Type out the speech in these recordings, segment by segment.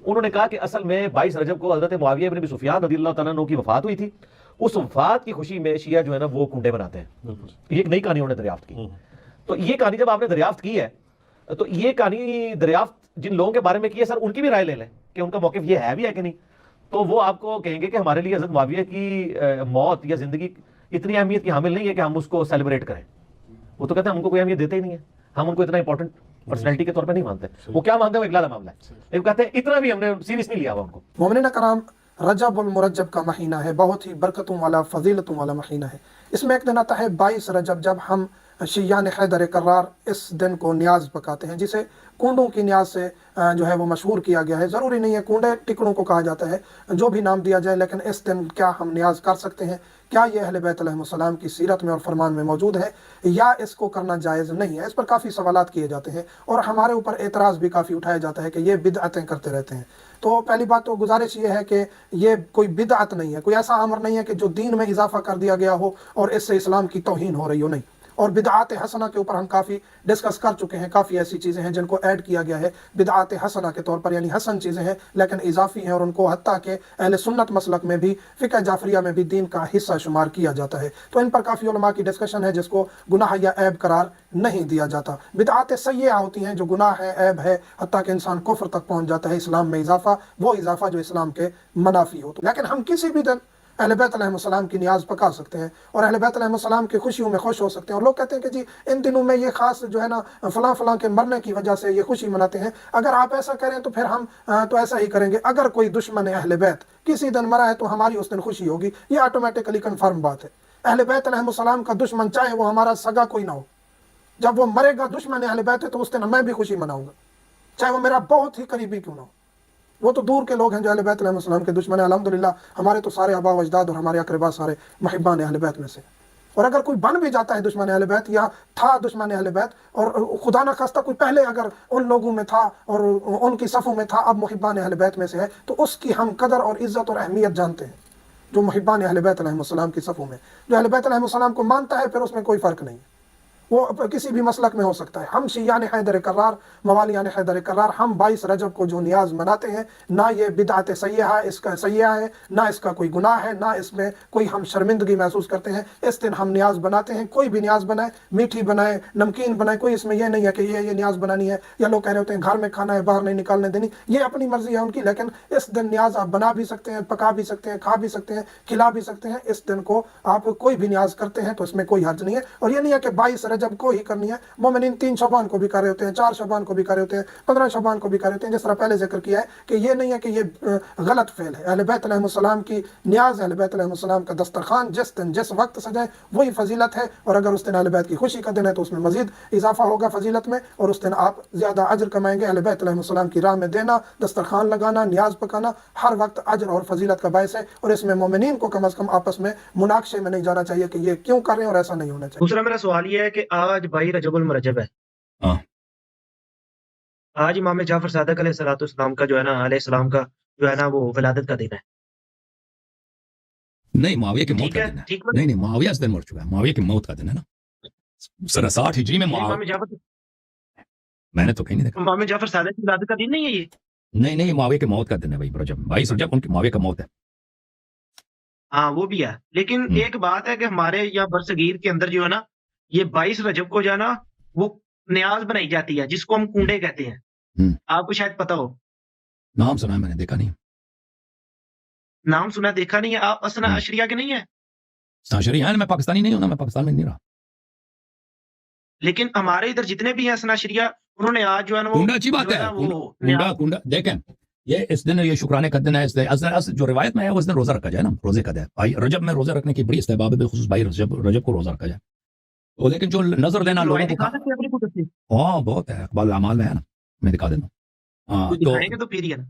انہوں نے کہا کہ اصل میں 22 رجب کو حضرت معاویہ بن ابی سفیان رضی اللہ تعالیٰ عنہ کی وفات ہوئی تھی، اس وفات کی خوشی میں شیعہ جو ہے نا وہ کنڈے بناتے ہیں. یہ ایک نئی کہانی انہوں نے دریافت کی. تو یہ کہانی جب آپ نے دریافت کی ہے تو یہ کہانی دریافت جن لوگوں کے بارے میں کی ہے سر ان کی بھی رائے لے لیں کہ ان کا موقف یہ ہے بھی ہے کہ نہیں. تو وہ آپ کو کہیں گے کہ ہمارے لیے حضرت معاویہ کی موت یا زندگی اتنی اہمیت کی حامل نہیں ہے کہ ہم اس کو سیلیبریٹ کریں. وہ تو کہتے ہیں ہم کو کوئی اہمیت دیتے ہی نہیں ہے، ہم ان کو اتنا امپورٹنٹ پرسنالٹی کے طور پہ نہیں مانتے. وہ کیا مانتے ہیں وہ ایک علیحدہ معاملہ ہے، لیکن کہتے ہیں اتنا بھی ہم نے سیریس نہیں لیا ہوا ان کو. مومنین کرام، رجب المرجب کا مہینہ ہے، بہت ہی برکتوں والا فضیلتوں والا مہینہ ہے. اس میں ایک دن آتا ہے 22 رجب، جب ہم شیعان حیدر کرار اس دن کو نیاز پکاتے ہیں، جسے کنڈوں کی نیاز سے جو ہے وہ مشہور کیا گیا ہے. ضروری نہیں ہے کنڈے ٹکڑوں کو کہا جاتا ہے، جو بھی نام دیا جائے، لیکن اس دن کیا ہم نیاز کر سکتے ہیں؟ کیا یہ اہل بیت علیہ السلام کی سیرت میں اور فرمان میں موجود ہے یا اس کو کرنا جائز نہیں ہے؟ اس پر کافی سوالات کیے جاتے ہیں اور ہمارے اوپر اعتراض بھی کافی اٹھایا جاتا ہے کہ یہ بدعتیں کرتے رہتے ہیں. تو پہلی بات تو گزارش یہ ہے کہ یہ کوئی بدعت نہیں ہے، کوئی ایسا امر نہیں ہے کہ جو دین میں اضافہ کر دیا گیا ہو اور اس سے اسلام کی توہین ہو رہی ہو. نہیں. اور بدعات حسنہ کے اوپر ہم کافی ڈسکس کر چکے ہیں. کافی ایسی چیزیں ہیں جن کو ایڈ کیا گیا ہے بدعات حسنہ کے طور پر، یعنی حسن چیزیں ہیں لیکن اضافی ہیں، اور ان کو حتیٰ کہ اہل سنت مسلک میں بھی، فقہ جعفریہ میں بھی دین کا حصہ شمار کیا جاتا ہے. تو ان پر کافی علماء کی ڈسکشن ہے جس کو گناہ یا عیب قرار نہیں دیا جاتا. بدعات سیئہ ہوتی ہیں جو گناہ ہے، عیب ہے، حتیٰ کہ انسان کفر تک پہنچ جاتا ہے. اسلام میں اضافہ، وہ اضافہ جو اسلام کے منافی ہو. لیکن ہم کسی بھی دن اہل بیت علیہ السلام کی نیاز پکا سکتے ہیں اور اہل بیت علیہ السلام کی خوشیوں میں خوش ہو سکتے ہیں. اور لوگ کہتے ہیں کہ جی ان دنوں میں یہ خاص جو ہے نا فلاں فلاں کے مرنے کی وجہ سے یہ خوشی مناتے ہیں. اگر آپ ایسا کریں تو پھر ہم تو ایسا ہی کریں گے. اگر کوئی دشمن اہل بیت کسی دن مرا ہے تو ہماری اس دن خوشی ہوگی، یہ آٹومیٹکلی کنفرم بات ہے. اہل بیت علیہ السلام کا دشمن چاہے وہ ہمارا سگا کوئی نہ ہو، جب وہ مرے گا دشمن اہل بیت ہے تو اس دن میں بھی خوشی مناؤں گا، چاہے وہ میرا بہت ہی قریبی کیوں نہ ہو. وہ تو دور کے لوگ ہیں جو اہل بیت علیہ السلام کے دشمن ہیں. الحمدللہ ہمارے تو سارے آبا و اجداد اور ہمارے اقربا سارے محبان اہل بیت میں سے. اور اگر کوئی بن بھی جاتا ہے دشمن اہل بیت یا تھا دشمن اہل بیت، اور خدا نہ خواستہ کوئی پہلے اگر ان لوگوں میں تھا اور ان کی صفوں میں تھا، اب محبان اہل بیت میں سے ہے، تو اس کی ہم قدر اور عزت اور اہمیت جانتے ہیں. جو محبان اہل بیت علیہ السلام کی صفوں میں، جو اہل بیت علیہ السلام کو مانتا ہے، پھر اس میں کوئی فرق نہیں ہے، وہ کسی بھی مسلک میں ہو سکتا ہے. ہم شیعان حیدر کرار، موالیان حیدر کرار، ہم 22 رجب کو جو نیاز مناتے ہیں، نہ یہ بدعت سیئہ اس کا سیئہ ہے، نہ اس کا کوئی گناہ ہے، نہ اس میں کوئی ہم شرمندگی محسوس کرتے ہیں. اس دن ہم نیاز بناتے ہیں. کوئی بھی نیاز بنائے، میٹھی بنائے، نمکین بنائے، کوئی اس میں یہ نہیں ہے کہ یہ نیاز بنانی ہے. یا لوگ کہہ رہے ہوتے ہیں گھر میں کھانا ہے باہر نہیں نکالنے دینی، یہ اپنی مرضی ہے ان کی. لیکن اس دن نیاز آپ بنا بھی سکتے ہیں، پکا بھی سکتے ہیں، کھا بھی سکتے ہیں، کھلا بھی سکتے ہیں. اس دن کو آپ کوئی بھی نیاز کرتے ہیں تو اس میں کوئی حرج نہیں ہے. اور یہ نہیں ہے کہ 22 رجب کو ہی کرنی ہے. مومنین 3 شعبان کو بھی کر رہے ہوتے ہیں، 4 شعبان کو بھی کر رہے ہوتے ہیں، 15 شعبان کو بھی کر رہے ہوتے ہیں. جس طرح پہلے ذکر کیا ہے کہ یہ نہیں ہے کہ یہ غلط فعل ہے. اہل بیت علیہ السلام کی نیاز، اہل بیت علیہ السلام کا دسترخوان جس دن جس وقت سجائے وہی فضیلت ہے. اور اگر اس دن اہل بیت کی خوشی کا دن ہے تو اس میں مزید اضافہ ہوگا فضیلت میں، اور اس دن آپ زیادہ اجر کمائیں گے. اہل بیت علیہ السلام کی راہ میں دینا، دسترخوان لگانا، نیاز پکانا ہر وقت اجر اور فضیلت کا باعث ہے. اور اس میں مومنین کو کم از کم آپس میں مناقشے میں نہیں جانا چاہیے کہ یہ کیوں کر رہے ہیں، اور ایسا نہیں ہونا چاہیے. دوسرا میرا سوال یہ ہے کہ آج 22 رجب المرجب ہے، آج امام جعفر صادق علیہ السلام کا جو ہے نا علیہ السلام کا جو ہے نا وہ ولادت کا دن ہے. نہیں، معاویہ کی موت کا دن ہے. نہیں معاویہ اس دن مر چکا ہے. معاویہ کی موت کا دن ہے نا، سنہ 60 ہجری میں. امام جعفر، میں نے تو کہیں نہیں دیکھا. امام جعفر صادق کی ولادت کا دن نہیں ہے یہ؟ نہیں معاویہ کی موت کا دن ہے بھائی. رجب 22 رجب ان کی معاویہ کا موت ہے. ہاں وہ بھی ہے، لیکن ایک بات ہے کہ ہمارے یہاں برصغیر کے اندر جو ہے نا یہ 22 رجب کو جو ہے نا وہ نیاز بنائی جاتی ہے جس کو ہم کنڈے کہتے ہیں. آپ کو شاید پتا ہو. نام سنا ہے، میں نے دیکھا نہیں. نام سنا دیکھا نہیں ہے. آپ اسنا اشریہ کے نہیں ہے؟ اشریہ میں پاکستانی نہیں ہوں نا، میں پاکستان میں نہیں رہا. لیکن ہمارے ادھر جتنے بھی ہیں اسنا اشریہ، انہوں نے آج جو ہے نا کنڈا اچھی بات ہے. کنڈا دیکھیں، یہ اس دن یہ شکرانے کا دن ہے. اس جو روایت میں ہے وہ اس دن روزہ رکھا جائے نا، روزے کا دن. رجب میں روزہ رکھنے کی بڑی استحباب ہے، بالخصوص 22 رجب کو روزہ رکھا جائے. لیکن جو نظر دینا لوگوں کو، ہاں بہت ہے، اقبال اعمال میں ہے نا، میں دکھا دیتا ہوں. تو پھر ہی ہے نا.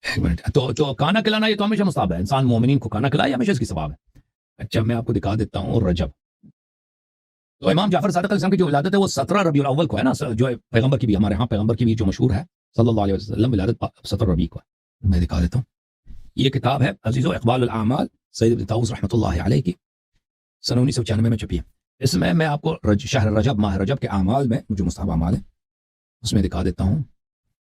ایک منٹ. تو جو کھانا کھلانا یہ تو ہمیشہ مستحب ہے، انسان مومنین کو کھانا کھلائے ہمیشہ اس کی ثواب ہے. اچھا میں آپ کو دکھا دیتا ہوں رجب. تو امام جعفر صادق علیہ السلام کی جو ولادت ہے وہ 17 ربیع الاول کو ہے نا، جو پیغمبر کی بھی، ہمارے ہاں پیغمبر کی بھی جو مشہور ہے صلی اللہ علیہ وسلم، ولادت 17 ربیع کو ہے. میں دکھا دیتا ہوں. یہ کتاب ہے عزیزو اقبال الاعمال سید ابن طاؤس رحمۃ اللہ علیہ کی، سن 1996 میں چھپی ہے. اس میں میں آپ کو شہر رجب، ماہ رجب کے اعمال میں جو مستحب اعمال ہیں اس میں دکھا دیتا ہوں.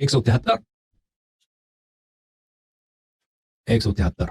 173 173।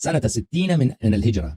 سنة 60 من الهجرة।